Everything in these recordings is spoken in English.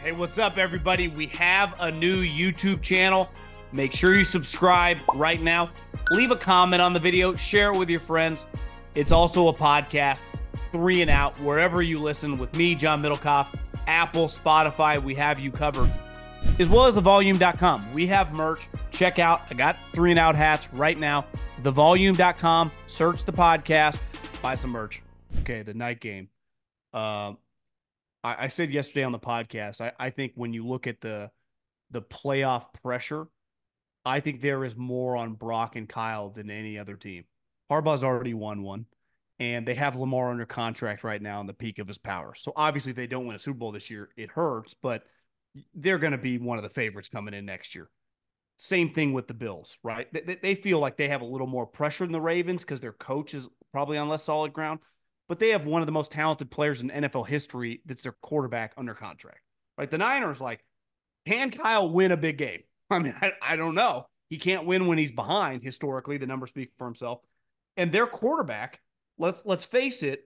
Hey, what's up, everybody? We have a new YouTube channel. Make sure you subscribe right now. Leave a comment on the video. Share it with your friends. It's also a podcast, 3 and Out, wherever you listen with me, John Middlekauff, Apple, Spotify. We have you covered, as well as thevolume.com. We have merch. Check out. I got 3 and Out hats right now. Thevolume.com. Search the podcast. Buy some merch. Okay, the night game. I said yesterday on the podcast, I think when you look at the playoff pressure, I think there is more on Brock and Kyle than any other team. Harbaugh's already won one, and they have Lamar under contract right now in the peak of his power. So obviously, if they don't win a Super Bowl this year, it hurts, but they're going to be one of the favorites coming in next year. Same thing with the Bills, right? They feel like they have a little more pressure than the Ravens because their coach is probably on less solid ground. But they have one of the most talented players in NFL history that's their quarterback under contract. Right? The Niners, can Kyle win a big game? I mean, I don't know. He can't win when he's behind. Historically, the numbers speak for himself. And their quarterback, let's face it,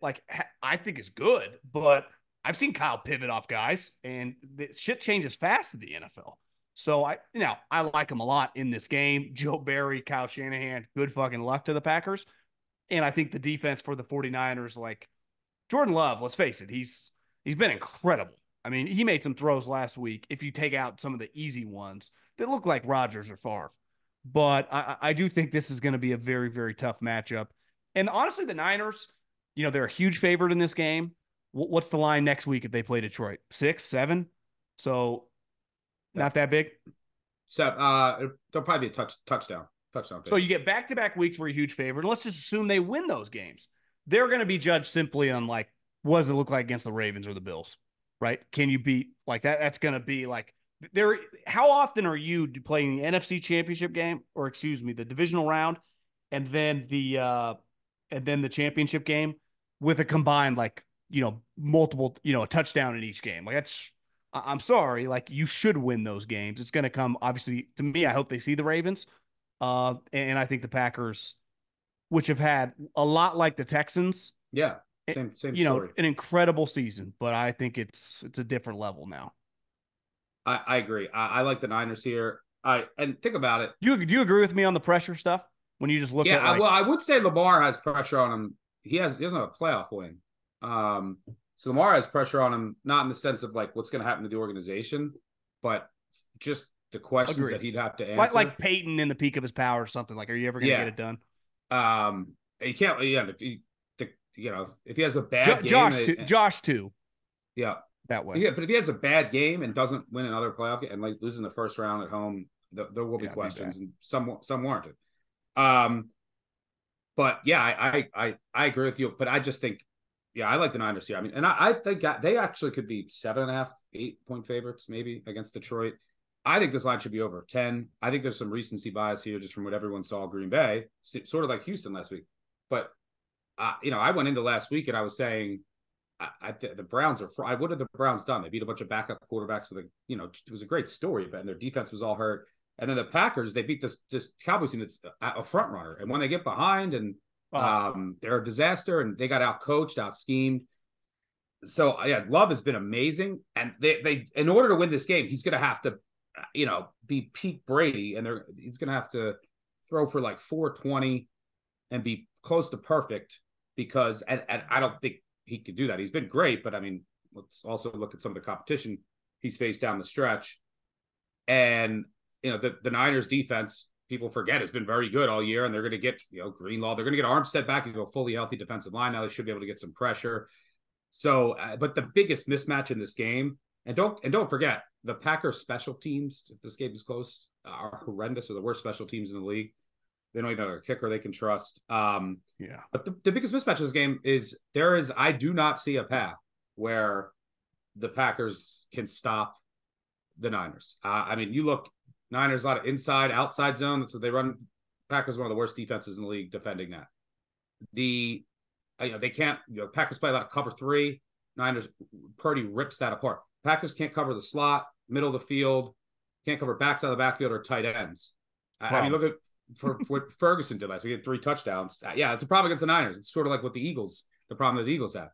I think is good, but I've seen Kyle pivot off guys, and the shit changes fast in the NFL. So I like him a lot in this game. Joe Barry, Kyle Shanahan, good fucking luck to the Packers. And I think the defense for the 49ers, Jordan Love, let's face it, he's been incredible. I mean, he made some throws last week, if you take out some of the easy ones that look like Rodgers or Favre. But I do think this is going to be a very, very tough matchup. And honestly, the Niners, they're a huge favorite in this game. What's the line next week if they play Detroit? 6, 7? So not that big? So there'll probably be a touchdown. So you get back-to-back weeks where you're a huge favorite. And let's just assume they win those games. They're going to be judged simply on, what does it look like against the Ravens or the Bills, right? Can you beat that? That's going to be how often are you playing the NFC Championship game, or the divisional round, and then the championship game with a combined, multiple, a touchdown in each game? I'm sorry, you should win those games. It's going to come, obviously, to me, I hope they see the Ravens. And I think the Packers, which have had a lot like the Texans, same story. An incredible season, but I think it's a different level now. I agree. I like the Niners here. And think about it. Do you agree with me on the pressure stuff when you just look at? Well, I would say Lamar has pressure on him. He doesn't have a playoff win. So Lamar has pressure on him, not in the sense of what's going to happen to the organization, but just the questions that he'd have to answer. Like Peyton in the peak of his power or something. Are you ever going to get it done? He can't. If he has a bad game, Josh too. Yeah, that way. Yeah, but if he has a bad game and doesn't win another playoff game and losing the first round at home, there will be questions, and some warranted. But yeah, I agree with you. But I just think, I like the Niners here. I mean, and I think they actually could be 7.5, 8-point favorites maybe against Detroit. I think this line should be over 10. I think there's some recency bias here just from what everyone saw Green Bay, sort of like Houston last week. But, I went into last week and I was saying the Browns are – what have the Browns done? They beat a bunch of backup quarterbacks. With it was a great story, but their defense was all hurt. And then the Packers, they beat this Cowboys team that's a front runner. And when they get behind and they're a disaster and they got out-coached, out-schemed. So, Love has been amazing. And they in order to win this game, he's going to have to – be peak Brady, and he's going to have to throw for 420 and be close to perfect because, and I don't think he could do that. He's been great, but I mean, let's also look at some of the competition he's faced down the stretch. And, the Niners defense, people forget, has been very good all year, and they're going to get, Greenlaw, they're going to get Armstead back into a fully healthy defensive line. Now they should be able to get some pressure. So, but the biggest mismatch in this game, and don't forget, the Packers special teams, if this game is close, are horrendous. Are the worst special teams in the league. They don't even have a kicker they can trust. But the biggest mismatch of this game is I do not see a path where the Packers can stop the Niners. I mean, you look, Niners, a lot of inside, outside zone. That's what they run. Packers are one of the worst defenses in the league defending that. They can't, Packers play a lot of cover 3. Niners, Purdy rips that apart. Packers can't cover the slot, middle of the field, can't cover backs out of the backfield or tight ends. I mean, look at what Ferguson did last week. He had 3 touchdowns. It's a problem against the Niners. It's sort of like what the problem that the Eagles have.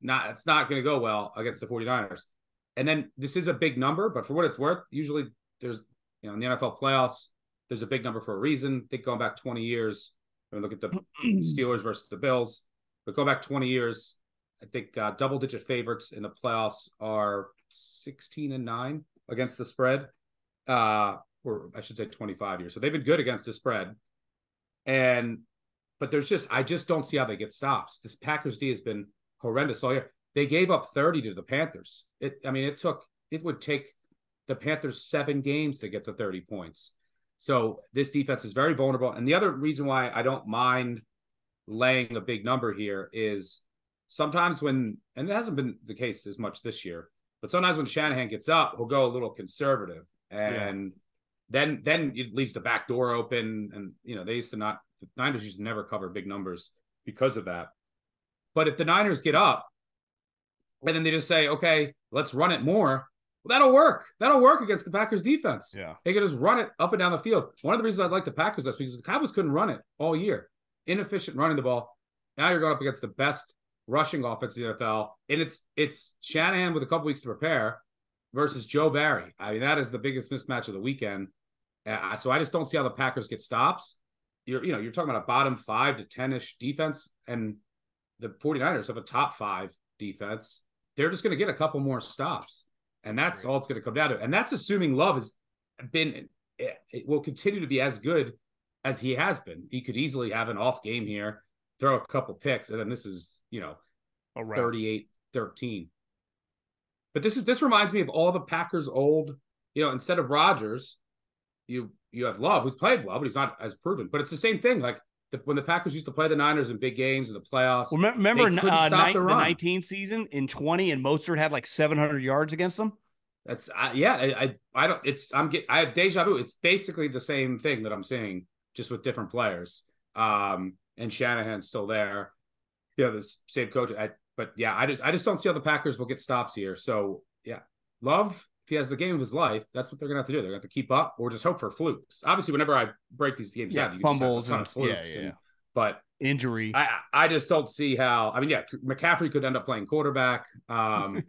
It's not going to go well against the 49ers. And then this is a big number, but for what it's worth, usually there's, in the NFL playoffs, there's a big number for a reason. I think going back 20 years, when we look at the Steelers versus the Bills, but go back 20 years, I think double-digit favorites in the playoffs are 16-9 against the spread, or I should say 25 years. So they've been good against the spread. But I just don't see how they get stops. This Packers D has been horrendous all year. They gave up 30 to the Panthers. It would take the Panthers 7 games to get to 30 points. So this defense is very vulnerable. And the other reason why I don't mind laying a big number here is sometimes and it hasn't been the case as much this year, but sometimes when Shanahan gets up, he'll go a little conservative. And then it leaves the back door open. And, the Niners used to never cover big numbers because of that. But if the Niners get up and then they just say, okay, let's run it more, well, that'll work. That'll work against the Packers defense. Yeah. They can just run it up and down the field. One of the reasons I like the Packers last week is the Cowboys couldn't run it all year. Inefficient running the ball. Now you're going up against the best rushing offense in the NFL. And it's Shanahan with a couple weeks to prepare versus Joe Barry. I mean, that is the biggest mismatch of the weekend. So I just don't see how the Packers get stops. You're talking about a bottom 5 to 10-ish defense, and the 49ers have a top 5 defense. They're just going to get a couple more stops. And that's all it's going to come down to. And that's assuming Love it will continue to be as good as he has been. He could easily have an off game here, throw a couple picks, and then this is, 38-13. But this reminds me of all the Packers old, instead of Rodgers, you have Love, who's played well, but he's not as proven. But it's the same thing. Like when the Packers used to play the Niners in big games in the playoffs. Well, remember the 19 season in 20, and Mostert had like 700 yards against them. That's I don't. I have deja vu. It's basically the same thing that I'm saying, just with different players. And Shanahan's still there. The same coach. I just don't see how the Packers will get stops here. So Love, if he has the game of his life, that's what they're gonna have to do. They're gonna have to keep up or just hope for flukes. Obviously, whenever I break these games down, you fumbles just have a ton of flukes. But injury. I just don't see how. I mean, McCaffrey could end up playing quarterback. And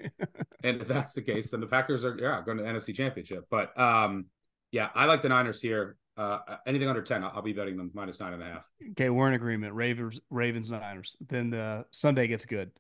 if that's the case, then the Packers are going to the NFC Championship. But I like the Niners here. Anything under 10, I'll be betting them -9.5. Okay, we're in agreement. Ravens, Niners. Then the Sunday gets good.